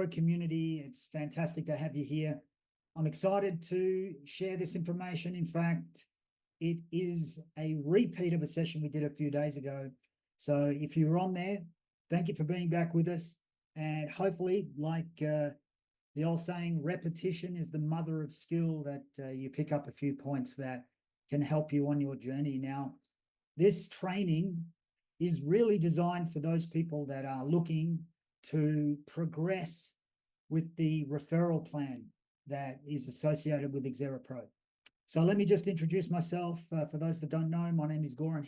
community. It's fantastic to have you here. I'm excited to share this information. In fact, it is a repeat of a session we did a few days ago. So if you're on there, thank you for being back with us. And hopefully, like the old saying, repetition is the mother of skill, that you pick up a few points that can help you on your journey. Now, this training is really designed for those people that are looking to progress with the referral plan that is associated with XPRO. So let me just introduce myself. For those that don't know, my name is Goran.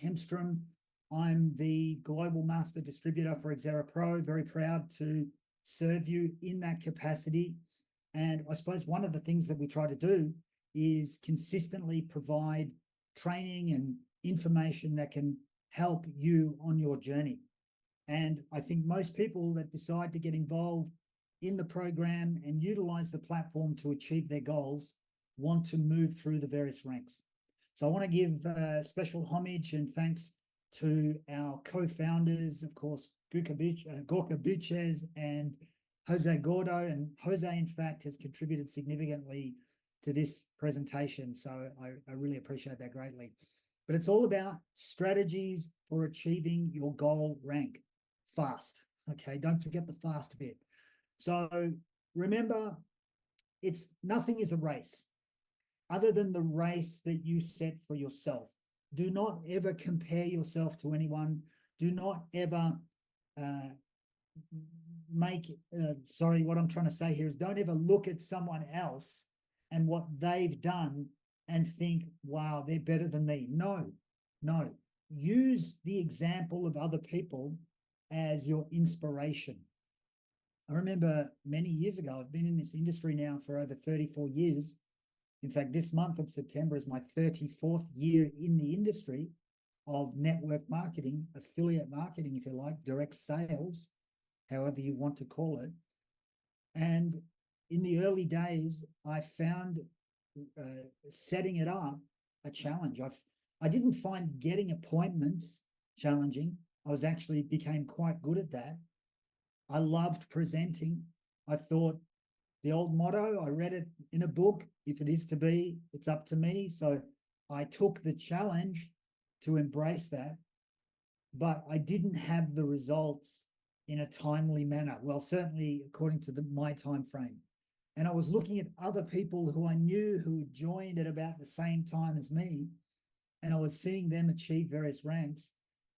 I'm the Global Master Distributor for XPRO. Very proud to serve you in that capacity. And I suppose one of the things that we try to do is consistently provide training and information that can help you on your journey. And I think most people that decide to get involved in the program and utilize the platform to achieve their goals want to move through the various ranks. So I want to give special homage and thanks to our co-founders, of course, Gorka Buchez and Jose Gordo. And Jose, in fact, has contributed significantly to this presentation. So I really appreciate that greatly. But it's all about strategies for achieving your goal rank fast. Okay, don't forget the fast bit. So remember, nothing is a race other than the race that you set for yourself. Do not ever compare yourself to anyone. Do not ever what I'm trying to say here is don't ever look at someone else and what they've done and think, wow, they're better than me. No. Use the example of other people as your inspiration. I remember many years ago, I've been in this industry now for over 34 years. In fact, this month of September is my 34th year in the industry of network marketing, affiliate marketing, if you like, direct sales, however you want to call it. And in the early days, I found setting it up a challenge. I didn't find getting appointments challenging. I became quite good at that. I loved presenting. I thought the old motto, I read it in a book, if it is to be, it's up to me. So I took the challenge to embrace that, but I didn't have the results in a timely manner. Well, certainly according to my time frame. And I was looking at other people who I knew who had joined at about the same time as me, and I was seeing them achieve various ranks,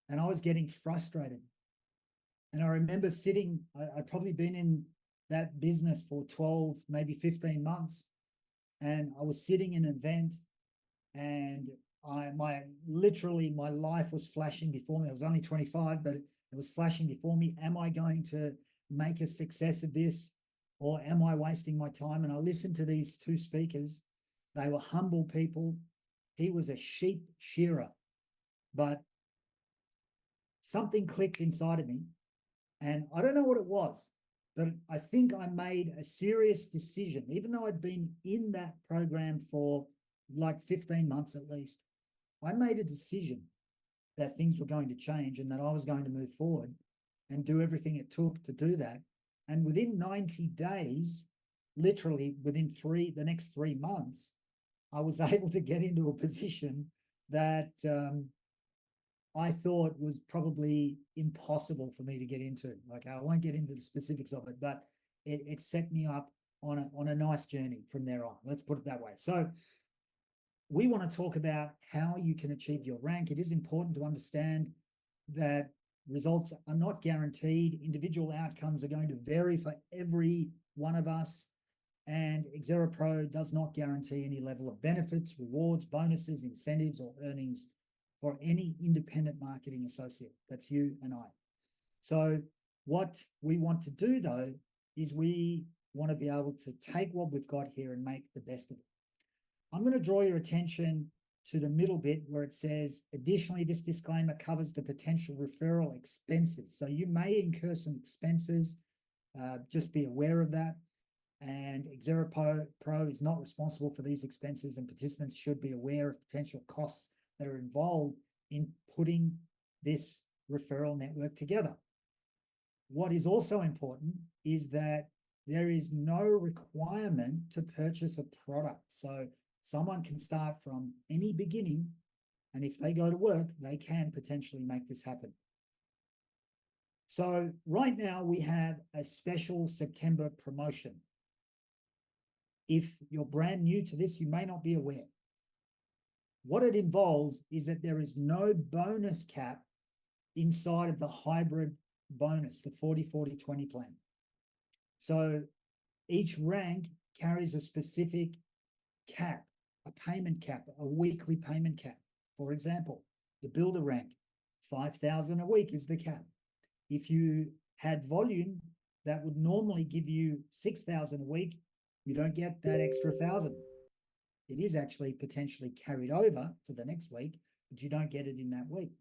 and I was getting frustrated. And I remember I'd probably been in that business for 12, maybe 15 months. And I was sitting in an event, and literally my life was flashing before me. I was only 25, but it was flashing before me. Am I going to make a success of this, or am I wasting my time? And I listened to these two speakers. They were humble people. He was a sheep shearer, but something clicked inside of me. And I don't know what it was, but I think I made a serious decision, even though I'd been in that program for like 15 months at least. I made a decision that things were going to change and that I was going to move forward and do everything it took to do that. And within 90 days, literally within the next 3 months, I was able to get into a position that I thought was probably impossible for me to get into. Like, I won't get into the specifics of it, but it set me up on a nice journey from there on. Let's put it that way. So we want to talk about how you can achieve your rank. It is important to understand that results are not guaranteed. Individual outcomes are going to vary for every one of us. And XPRO does not guarantee any level of benefits, rewards, bonuses, incentives, or earnings for any independent marketing associate. That's you and I. So what we want to do, though, is we want to be able to take what we've got here and make the best of it. I'm going to draw your attention to the middle bit where it says, additionally, this disclaimer covers the potential referral expenses. So you may incur some expenses. Just be aware of that. And XPRO is not responsible for these expenses, and participants should be aware of potential costs that are involved in putting this referral network together. What is also important is that there is no requirement to purchase a product. So someone can start from any beginning, and if they go to work, they can potentially make this happen. So right now we have a special September promotion. If you're brand new to this, you may not be aware. What it involves is that there is no bonus cap inside of the hybrid bonus, the 40-40-20 plan. So each rank carries a specific cap, a payment cap, a weekly payment cap. For example, the builder rank, 5,000 a week is the cap. If you had volume that would normally give you 6,000 a week, you don't get that extra 1,000. It is actually potentially carried over for the next week, but you don't get it in that week.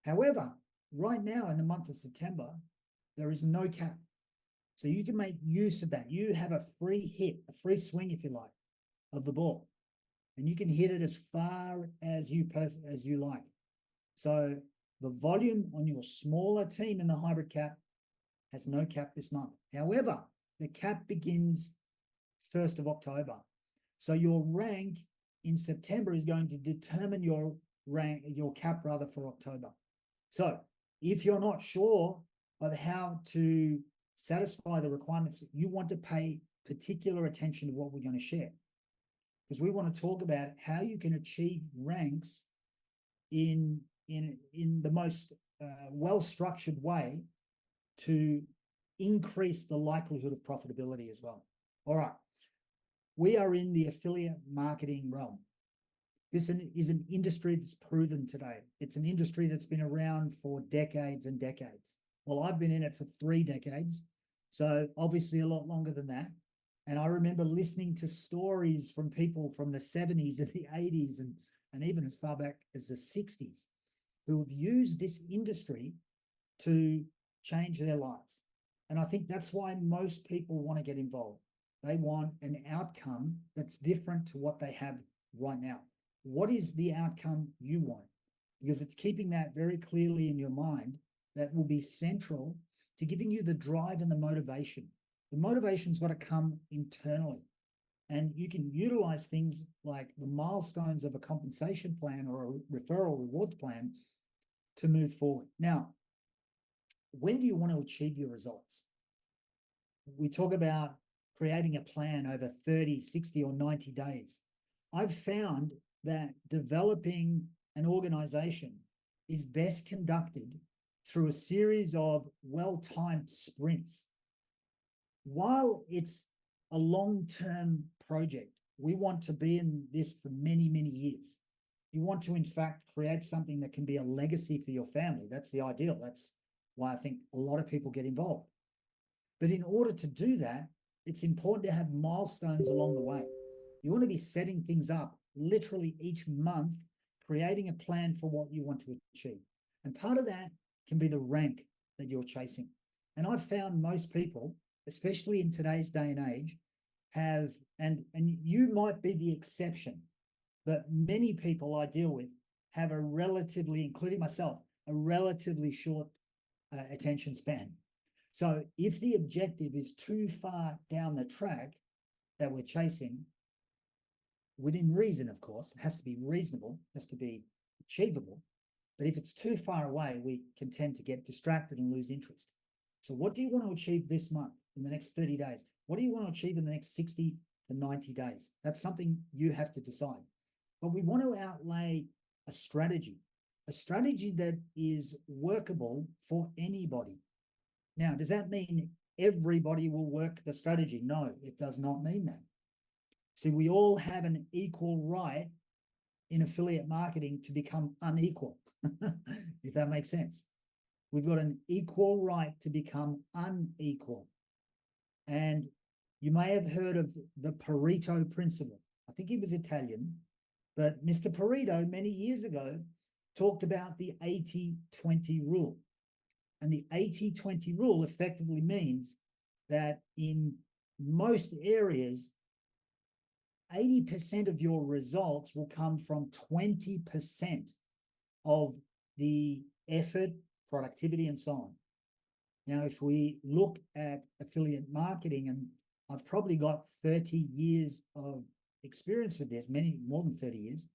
However, right now in the month of September, there is no cap. So you can make use of that. You have a free hit, a free swing, if you like, of the ball. And you can hit it as far as you like. So the volume on your smaller team in the hybrid cap has no cap this month. However, the cap begins 1st of October. So your rank in September is going to determine your rank, your cap rather, for October. So if you're not sure of how to satisfy the requirements, you want to pay particular attention to what we're going to share, because we want to talk about how you can achieve ranks in the most well-structured way to increase the likelihood of profitability as well. All right. We are in the affiliate marketing realm. This is an industry that's proven today. It's an industry that's been around for decades and decades. Well, I've been in it for 3 decades, so obviously a lot longer than that. And I remember listening to stories from people from the 70s and the 80s and even as far back as the 60s who have used this industry to change their lives. And I think that's why most people want to get involved. They want an outcome that's different to what they have right now. What is the outcome you want? Because it's keeping that very clearly in your mind that will be central to giving you the drive and the motivation. The motivation's got to come internally. And you can utilize things like the milestones of a compensation plan or a referral rewards plan to move forward. Now, when do you want to achieve your results? We talk about creating a plan over 30, 60, or 90 days. I've found that developing an organization is best conducted through a series of well-timed sprints. While it's a long-term project, we want to be in this for many, many years. You want to, in fact, create something that can be a legacy for your family. That's the ideal. That's why I think a lot of people get involved. But in order to do that, it's important to have milestones along the way. You want to be setting things up literally each month, creating a plan for what you want to achieve. And part of that can be the rank that you're chasing. And I've found most people, especially in today's day and age, have, and you might be the exception, but many people I deal with have a relatively, including myself, a relatively short attention span. So if the objective is too far down the track that we're chasing, within reason, of course, it has to be reasonable, has to be achievable. But if it's too far away, we can tend to get distracted and lose interest. So what do you want to achieve this month, in the next 30 days? What do you want to achieve in the next 60 to 90 days? That's something you have to decide. But we want to outlay a strategy that is workable for anybody. Now, does that mean everybody will work the strategy? No, it does not mean that. See, we all have an equal right in affiliate marketing to become unequal, if that makes sense. We've got an equal right to become unequal. And you may have heard of the Pareto principle. I think he was Italian, but Mr. Pareto many years ago talked about the 80-20 rule. And the 80-20 rule effectively means that in most areas, 80% of your results will come from 20% of the effort, productivity, and so on. Now, if we look at affiliate marketing, and I've probably got 30 years of experience with this, many more than 30 years.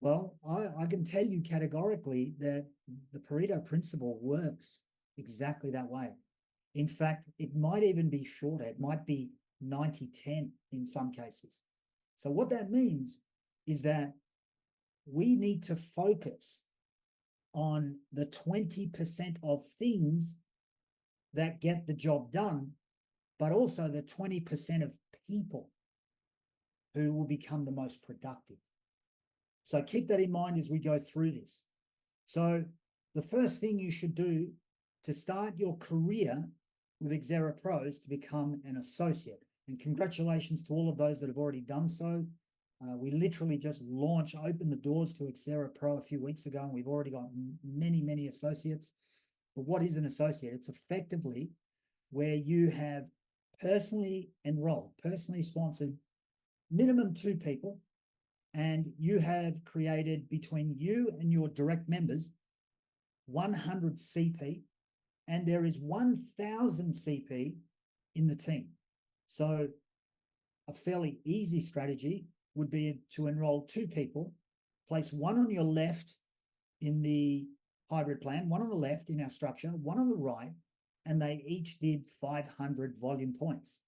Well, I can tell you categorically that the Pareto principle works exactly that way. In fact, it might even be shorter. It might be 90-10 in some cases. So what that means is that we need to focus on the 20% of things that get the job done, but also the 20% of people who will become the most productive. So keep that in mind as we go through this. So the first thing you should do to start your career with XPRO Pro is to become an associate. And congratulations to all of those that have already done so. We literally just opened the doors to XPRO Pro a few weeks ago, and we've already got many, many associates. But what is an associate? It's effectively where you have personally enrolled, personally sponsored, minimum 2 people, and you have created between you and your direct members 100 CP, and there is 1,000 CP in the team. So a fairly easy strategy would be to enroll 2 people, place one on your left in the hybrid plan, one on the left in our structure, one on the right, and they each did 500 volume points.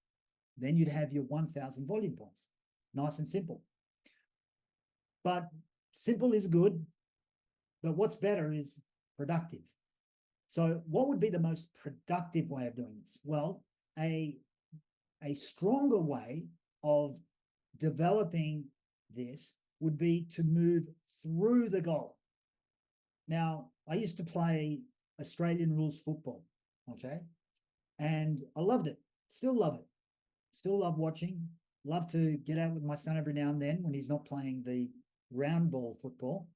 Then you'd have your 1,000 volume points. Nice and simple. But simple is good, but what's better is productive. So what would be the most productive way of doing this? Well, a stronger way of developing this would be to move through the goal. Now, I used to play Australian rules football, okay? And I loved it, still love it. Still love watching, love to get out with my son every now and then when he's not playing the round ball football,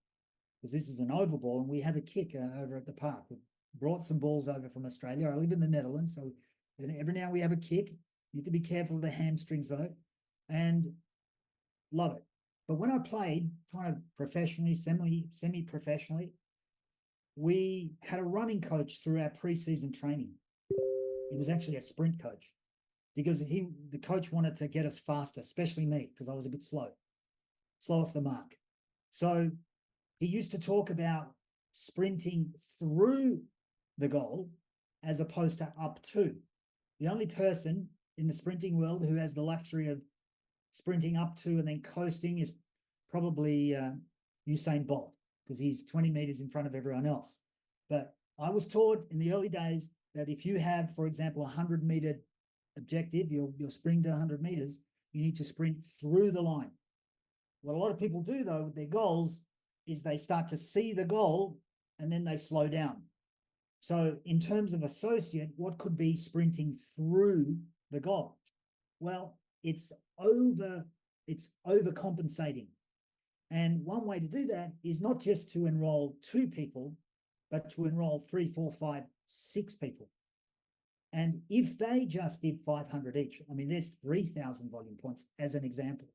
because this is an oval ball, and we have a kick over at the park. We brought some balls over from Australia. I live in the Netherlands, so every now we have a kick. You need to be careful of the hamstrings though, and love it. But when I played kind of professionally, semi-professionally, we had a running coach through our pre-season training. He was actually a sprint coach because the coach wanted to get us faster, especially me, because I was a bit slow off the mark. So he used to talk about sprinting through the goal as opposed to up to. The only person in the sprinting world who has the luxury of sprinting up to and then coasting is probably Usain Bolt, because he's 20 meters in front of everyone else. But I was taught in the early days that if you have, for example, a 100-meter objective, you're sprinting to 100 meters, you need to sprint through the line. What a lot of people do, though, with their goals is they start to see the goal and then they slow down. So in terms of associate, what could be sprinting through the goal? Well, it's overcompensating. And one way to do that is not just to enroll 2 people, but to enroll 3, 4, 5, 6 people. And if they just did 500 each, I mean, there's 3,000 volume points as an example.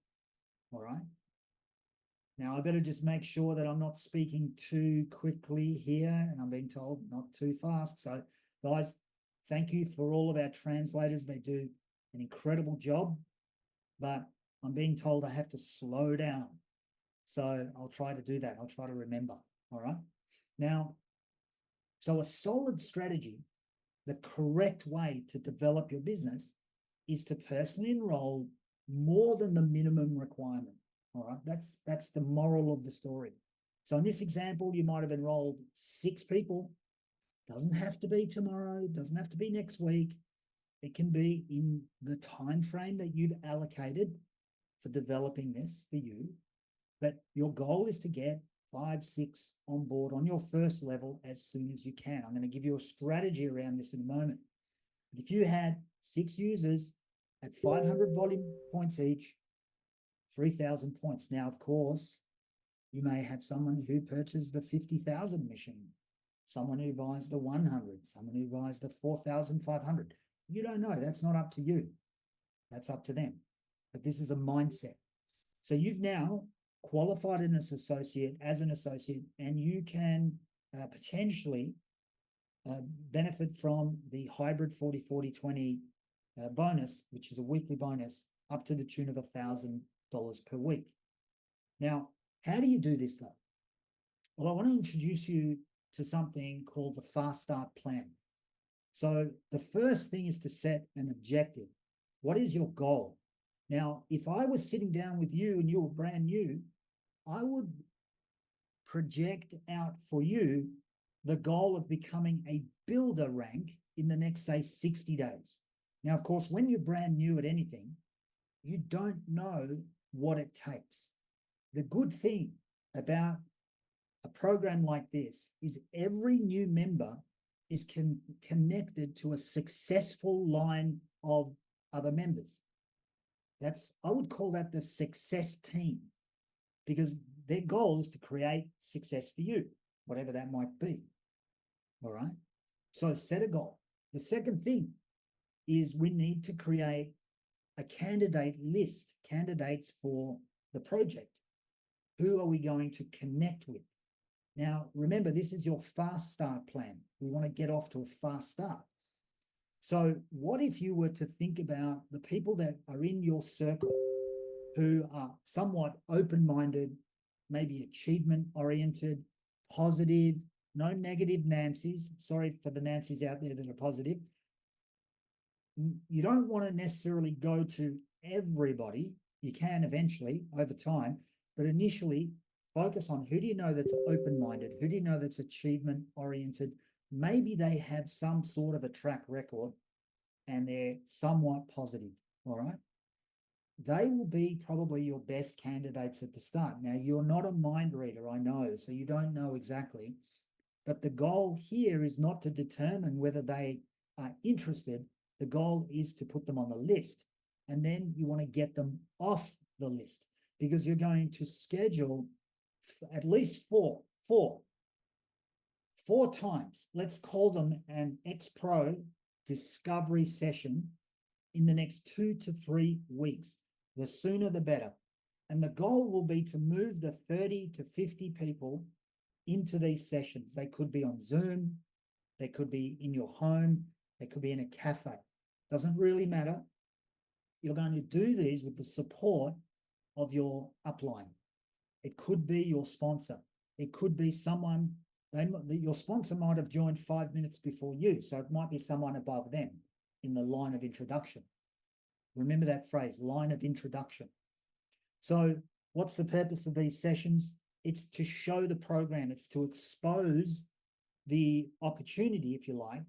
All right. Now, I better just make sure that I'm not speaking too quickly here, and I'm being told not too fast. So, guys, thank you for all of our translators. They do an incredible job, but I'm being told I have to slow down. So I'll try to do that. I'll try to remember. All right. Now, so a solid strategy, the correct way to develop your business is to personally enroll more than the minimum requirement. All right, that's the moral of the story. So in this example, you might have enrolled 6 people. Doesn't have to be tomorrow, doesn't have to be next week. It can be in the time frame that you've allocated for developing this for you. But your goal is to get 5, 6 on board on your first level as soon as you can. I'm going to give you a strategy around this in a moment. But if you had 6 users at 500 volume points each, 3,000 points. Now, of course, you may have someone who purchases the 50,000 machine, someone who buys the 100, someone who buys the 4,500. You don't know. That's not up to you. That's up to them. But this is a mindset. So you've now qualified as an associate, and you can potentially benefit from the hybrid 40-40-20 bonus, which is a weekly bonus, up to the tune of $1,000 per week. Now, how do you do this though? Well, I want to introduce you to something called the Fast Start Plan. So the first thing is to set an objective. What is your goal? Now, if I was sitting down with you and you were brand new, I would project out for you the goal of becoming a builder rank in the next, say, 60 days. Now, of course, when you're brand new at anything, you don't know what it takes. The good thing about a program like this is every new member is connected to a successful line of other members. I would call that the success team, because their goal is to create success for you, whatever that might be. All right. So set a goal. The second thing is we need to create a candidate list, candidates for the project. Who are we going to connect with? Now, remember, this is your fast start plan. We want to get off to a fast start. So what if you were to think about the people that are in your circle who are somewhat open-minded, maybe achievement-oriented, positive, no negative Nancys. Sorry for the Nancys out there that are positive. You don't want to necessarily go to everybody. You can eventually over time, but initially focus on who do you know that's open-minded, who do you know that's achievement-oriented. Maybe they have some sort of a track record and they're somewhat positive, all right? They will be probably your best candidates at the start. Now, you're not a mind reader, I know, so you don't know exactly, but the goal here is not to determine whether they are interested. The goal is to put them on the list, and then you want to get them off the list because you're going to schedule at least four times. Let's call them an XPRO discovery session in the next 2 to 3 weeks. The sooner the better. And the goal will be to move the 30 to 50 people into these sessions. They could be on Zoom, they could be in your home, they could be in a cafe. Doesn't really matter. You're going to do these with the support of your upline. It could be your sponsor. It could be someone, your sponsor might have joined 5 minutes before you, so it might be someone above them in the line of introduction. Remember that phrase, line of introduction. So what's the purpose of these sessions? It's to show the program. It's to expose the opportunity, if you like,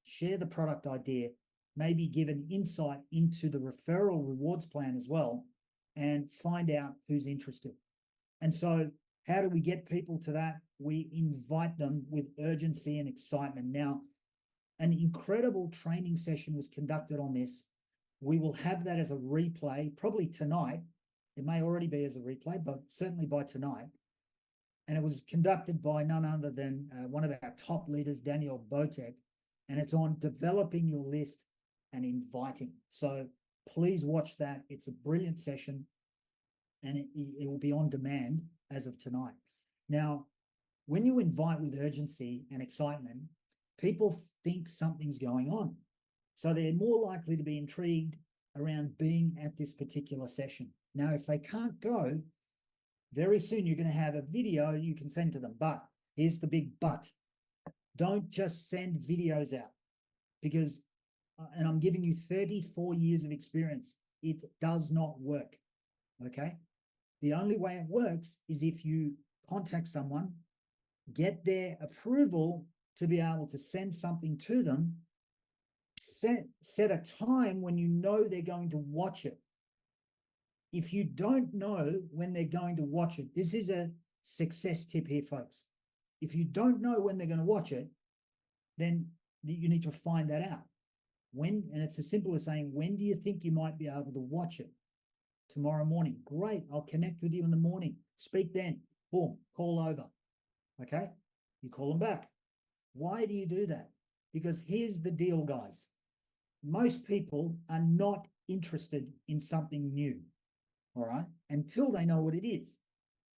share the product idea, maybe give an insight into the referral rewards plan as well, and find out who's interested. And so how do we get people to that? We invite them with urgency and excitement. Now, an incredible training session was conducted on this. We will have that as a replay, probably tonight. It may already be as a replay, but certainly by tonight. And it was conducted by none other than one of our top leaders, Daniel Botek, and it's on developing your list and inviting. So please watch that. It's a brilliant session, and it will be on demand as of tonight. Now, when you invite with urgency and excitement, people think something's going on. So they're more likely to be intrigued around being at this particular session. Now, if they can't go, very soon you're going to have a video you can send to them. But here's the big but. Don't just send videos out because, and I'm giving you 34 years of experience, it does not work, okay? The only way it works is if you contact someone, get their approval to be able to send something to them, set a time when you know they're going to watch it. If you don't know when they're going to watch it, this is a success tip here, folks. If you don't know when they're going to watch it, then you need to find that out. When, and it's as simple as saying, when do you think you might be able to watch it? Tomorrow morning. Great, I'll connect with you in the morning. Speak then. Boom, call over. Okay? You call them back. Why do you do that? Because here's the deal, guys. Most people are not interested in something new, all right, until they know what it is.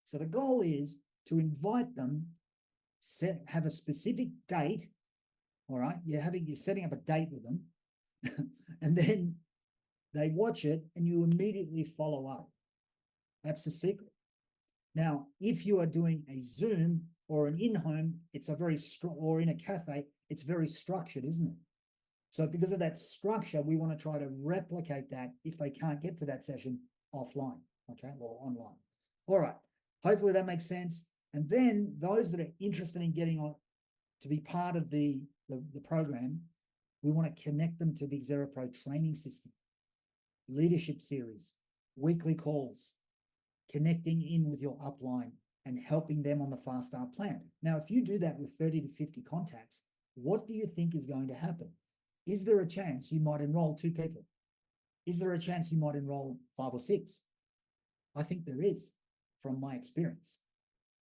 So the goal is to invite them, have a specific date All right. You're setting up a date with them and then they watch it and you immediately follow up. That's the secret. Now, if you are doing a Zoom or an in-home, it's a very or in a cafe, it's very structured, isn't it? So because of that structure, we want to try to replicate that if they can't get to that session offline, okay, or online. All right. Hopefully that makes sense. And then those that are interested in getting on to be part of the program, we want to connect them to the XPRO training system, leadership series, weekly calls, connecting in with your upline and helping them on the Fast Start plan. Now, if you do that with 30 to 50 contacts, what do you think is going to happen? Is there a chance you might enroll 2 people? Is there a chance you might enroll 5 or 6? I think there is from my experience.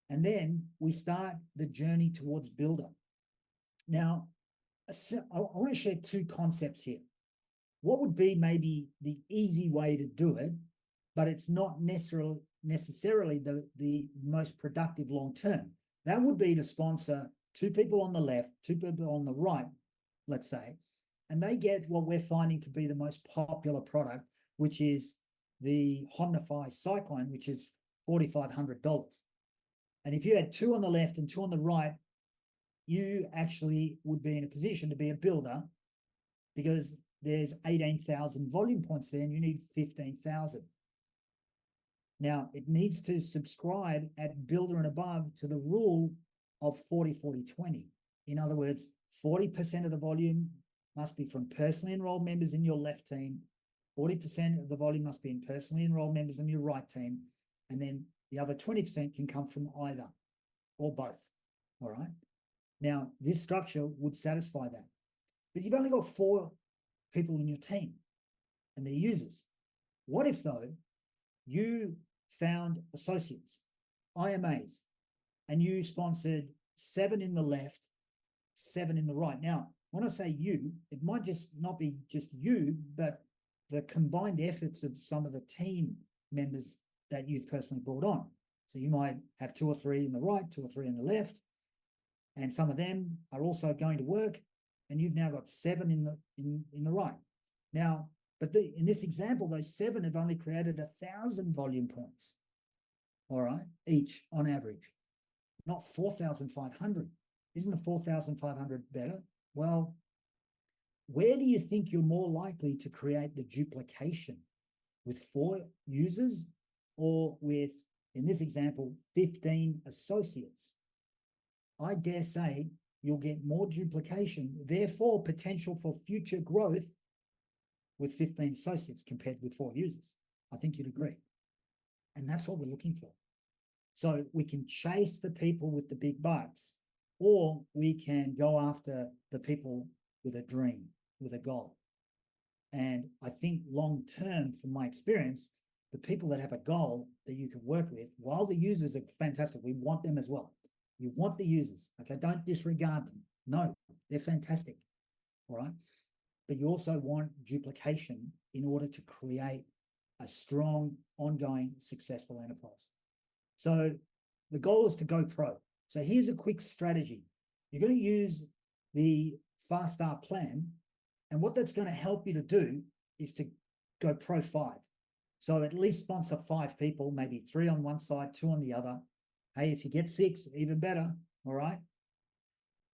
And then we start the journey towards Builder. Now, I want to share 2 concepts here. What would be maybe the easy way to do it, but it's not necessarily the most productive long term? That would be to sponsor 2 people on the left, 2 people on the right, let's say, and they get what we're finding to be the most popular product, which is the Omnify Cyclone, which is $4,500. And if you had 2 on the left and 2 on the right, you actually would be in a position to be a builder because there's 18,000 volume points there and you need 15,000. Now, it needs to subscribe at builder and above to the rule of 40-40-20. In other words, 40% of the volume must be from personally enrolled members in your left team, 40% of the volume must be in personally enrolled members in your right team, and then the other 20% can come from either or both, all right? Now, this structure would satisfy that. But you've only got 4 people in your team and they're users. What if, though, you found associates, IMAs, and you sponsored 7 in the left, 7 in the right? Now, when I say you, it might just not be just you, but the combined efforts of some of the team members that you've personally brought on. So you might have 2 or 3 in the right, 2 or 3 in the left, and some of them are also going to work, and you've now got 7 in the right. Now, but in this example, those 7 have only created 1,000 volume points, all right, each on average, not 4,500. Isn't the 4,500 better? Well, where do you think you're more likely to create the duplication? With 4 users or with, in this example, 15 associates? I dare say you'll get more duplication, therefore potential for future growth with 15 associates compared with 4 users. I think you'd agree. And that's what we're looking for. So we can chase the people with the big bucks, or we can go after the people with a dream, with a goal. And I think long term, from my experience, the people that have a goal that you can work with, while the users are fantastic, we want them as well. You want the users, okay? Don't disregard them. No, they're fantastic, all right? But you also want duplication in order to create a strong, ongoing, successful enterprise. So the goal is to go pro. So here's a quick strategy. You're going to use the Fast Start plan, and what that's going to help you to do is to go pro 5. So at least sponsor 5 people, maybe 3 on one side, 2 on the other. Hey, if you get 6, even better, all right?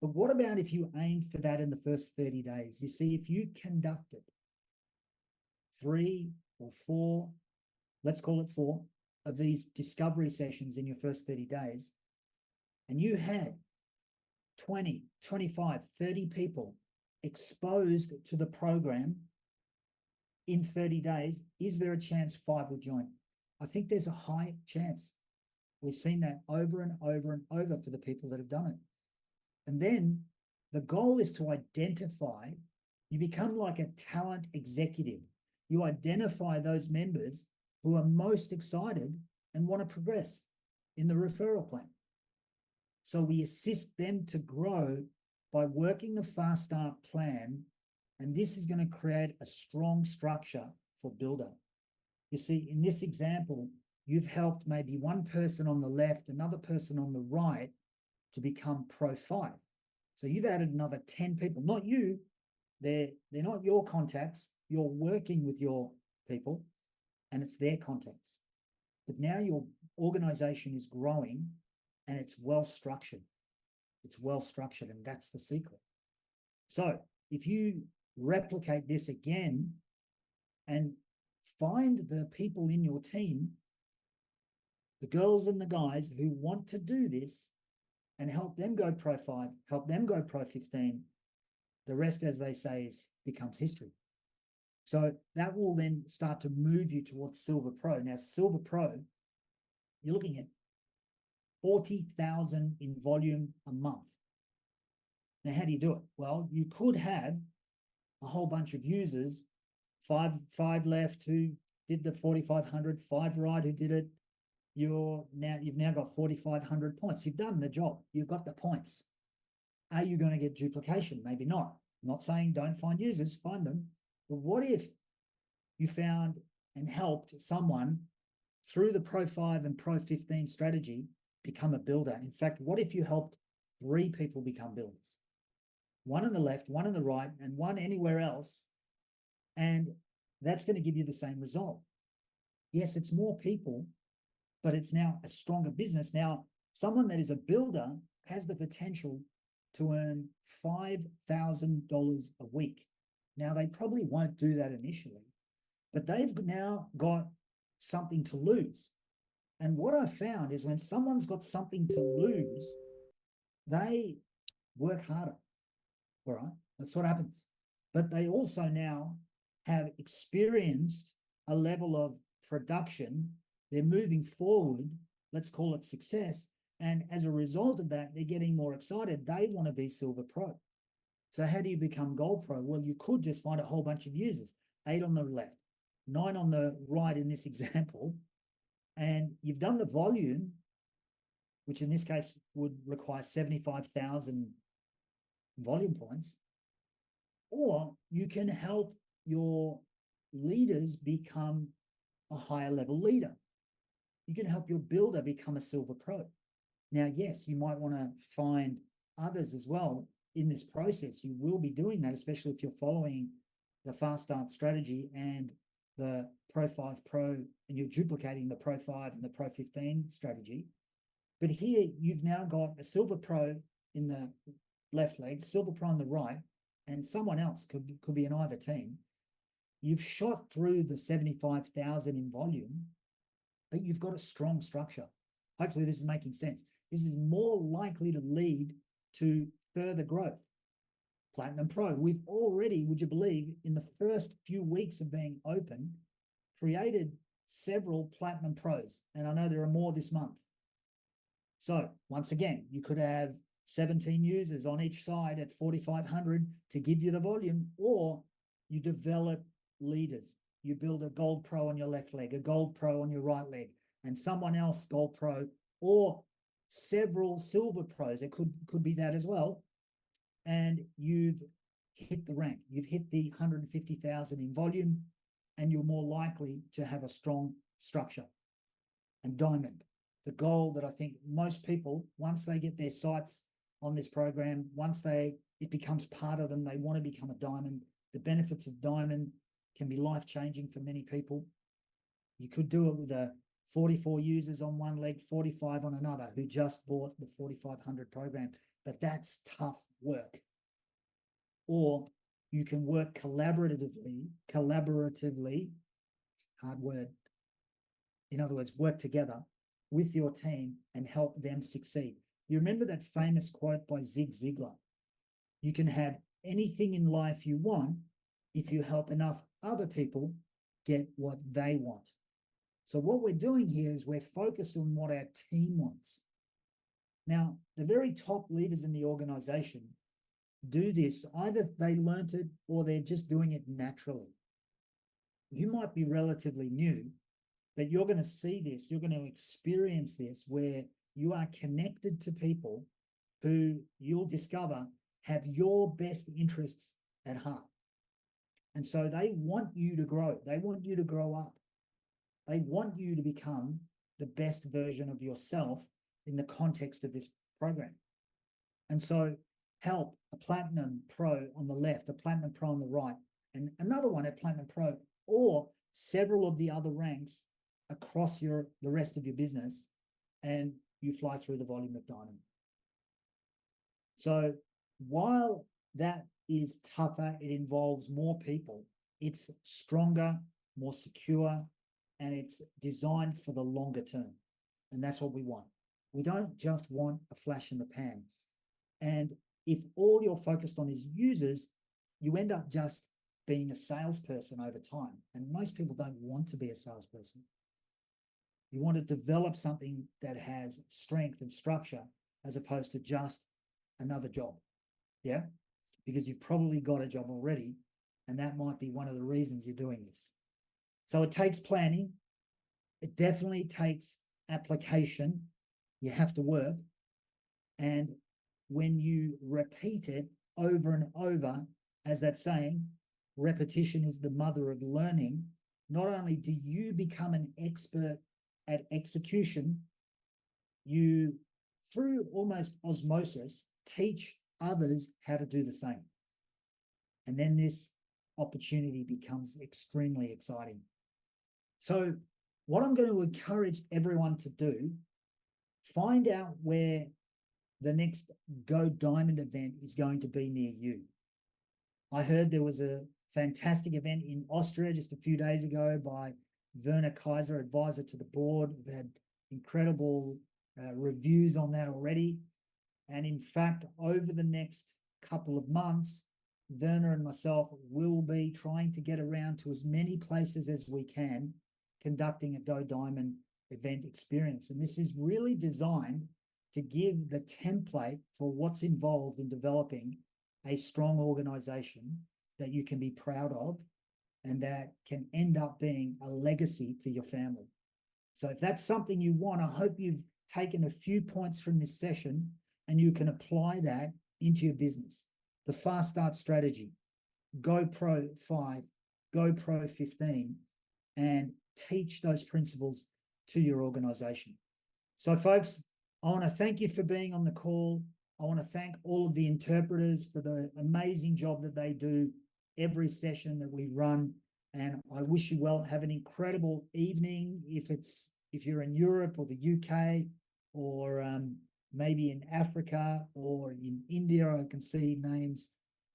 But what about if you aim for that in the first 30 days? You see, if you conducted 3 or 4, let's call it 4, of these discovery sessions in your first 30 days, and you had 20, 25, 30 people exposed to the program in 30 days, is there a chance 5 will join? I think there's a high chance. We've seen that over and over and over for the people that have done it. And then the goal is to identify, you become like a talent executive. You identify those members who are most excited and want to progress in the referral plan. So we assist them to grow by working the Fast Start plan, and this is going to create a strong structure for Builder. You see, in this example, you've helped maybe one person on the left, another person on the right to become Pro 5. So you've added another 10 people, not you. They're not your contacts. You're working with your people and it's their contacts. But now your organization is growing and it's well structured. It's well structured, and that's the secret. So if you replicate this again and find the people in your team, the girls and the guys who want to do this, and help them go Pro 5, help them go Pro 15, the rest, as they say, becomes history. So that will then start to move you towards Silver Pro. Now, Silver Pro, you're looking at 40,000 in volume a month. Now, how do you do it? Well, you could have a whole bunch of users, five left who did the 4,500, 5 right who did it. You've now got 4,500 points. You've done the job. You've got the points. Are you going to get duplication? Maybe not. I'm not saying don't find users, find them. But what if you found and helped someone through the Pro 5 and Pro 15 strategy become a builder? In fact, what if you helped 3 people become builders? One on the left, one on the right, and one anywhere else. And that's going to give you the same result. Yes, it's more people, but it's now a stronger business. Now, someone that is a builder has the potential to earn $5,000 a week. Now, they probably won't do that initially, but they've now got something to lose. And what I've found is when someone's got something to lose, they work harder. All right, that's what happens. But they also now have experienced a level of production. They're moving forward, let's call it success. And as a result of that, they're getting more excited. They want to be Silver Pro. So how do you become Gold Pro? Well, you could just find a whole bunch of users, 8 on the left, 9 on the right in this example, and you've done the volume, which in this case would require 75,000 volume points, or you can help your leaders become a higher level leader. You can help your builder become a Silver Pro. Now, yes, you might want to find others as well in this process. You will be doing that, especially if you're following the Fast Start strategy and the Pro 5 Pro, and you're duplicating the Pro 5 and the Pro 15 strategy. But here you've now got a Silver Pro in the left leg, Silver Pro on the right, and someone else could be in either team. You've shot through the 75,000 in volume, but you've got a strong structure. Hopefully this is making sense. This is more likely to lead to further growth. Platinum Pro, we've already, would you believe, in the first few weeks of being open, created several Platinum Pros. And I know there are more this month. So once again, you could have 17 users on each side at 4,500 to give you the volume, or you develop leaders. You build a Gold Pro on your left leg, a Gold Pro on your right leg, and someone else Gold Pro, or several Silver Pros. It could be that as well. And you've hit the rank. You've hit the 150,000 in volume, and you're more likely to have a strong structure. And Diamond, the goal that I think most people, once they get their sights on this program, once it becomes part of them, they want to become a Diamond. The benefits of Diamond can be life-changing for many people. You could do it with 44 users on one leg, 45 on another, who just bought the 4,500 program, but that's tough work. Or you can work collaboratively, hard word. In other words, work together with your team and help them succeed. You remember that famous quote by Zig Ziglar? You can have anything in life you want if you help enough other people get what they want. So what we're doing here is we're focused on what our team wants. Now, the very top leaders in the organization do this. Either they learnt it or they're just doing it naturally. You might be relatively new, but you're going to see this, you're going to experience this, where you are connected to people who you'll discover have your best interests at heart. And so they want you to grow. They want you to grow up. They want you to become the best version of yourself in the context of this program. And so help a Platinum Pro on the left, a Platinum Pro on the right, and another one at Platinum Pro, or several of the other ranks across the rest of your business, and you fly through the volume of Diamond. So while that is tougher, it involves more people, it's stronger, more secure, and it's designed for the longer term. And that's what we want. We don't just want a flash in the pan. And if all you're focused on is users, you end up just being a salesperson over time. And most people don't want to be a salesperson. You want to develop something that has strength and structure as opposed to just another job. Yeah, because you've probably got a job already, and that might be one of the reasons you're doing this. So it takes planning. It definitely takes application. You have to work. And when you repeat it over and over, as that saying, repetition is the mother of learning, not only do you become an expert at execution, you, through almost osmosis, teach others how to do the same. And then this opportunity becomes extremely exciting. So what I'm going to encourage everyone to do, find out where the next Go Diamond event is going to be near you. I heard there was a fantastic event in Austria just a few days ago by Werner Kaiser, advisor to the board. We've had incredible reviews on that already. And in fact, over the next couple of months, Werner and myself will be trying to get around to as many places as we can, conducting a Go Diamond event experience. And this is really designed to give the template for what's involved in developing a strong organization that you can be proud of and that can end up being a legacy for your family. So if that's something you want, I hope you've taken a few points from this session and you can apply that into your business. The fast start strategy, Go Pro 5, Go Pro 15, and teach those principles to your organization. So folks, I want to thank you for being on the call. I want to thank all of the interpreters for the amazing job that they do every session that we run. And I wish you well. Have an incredible evening if you're in Europe or the UK or maybe in Africa or in India. I can see names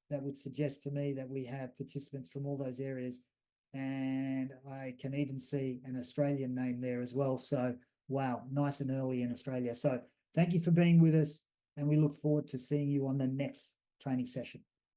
that would suggest to me that we have participants from all those areas. And I can even see an Australian name there as well. So, wow, nice and early in Australia. So thank you for being with us, and we look forward to seeing you on the next training session.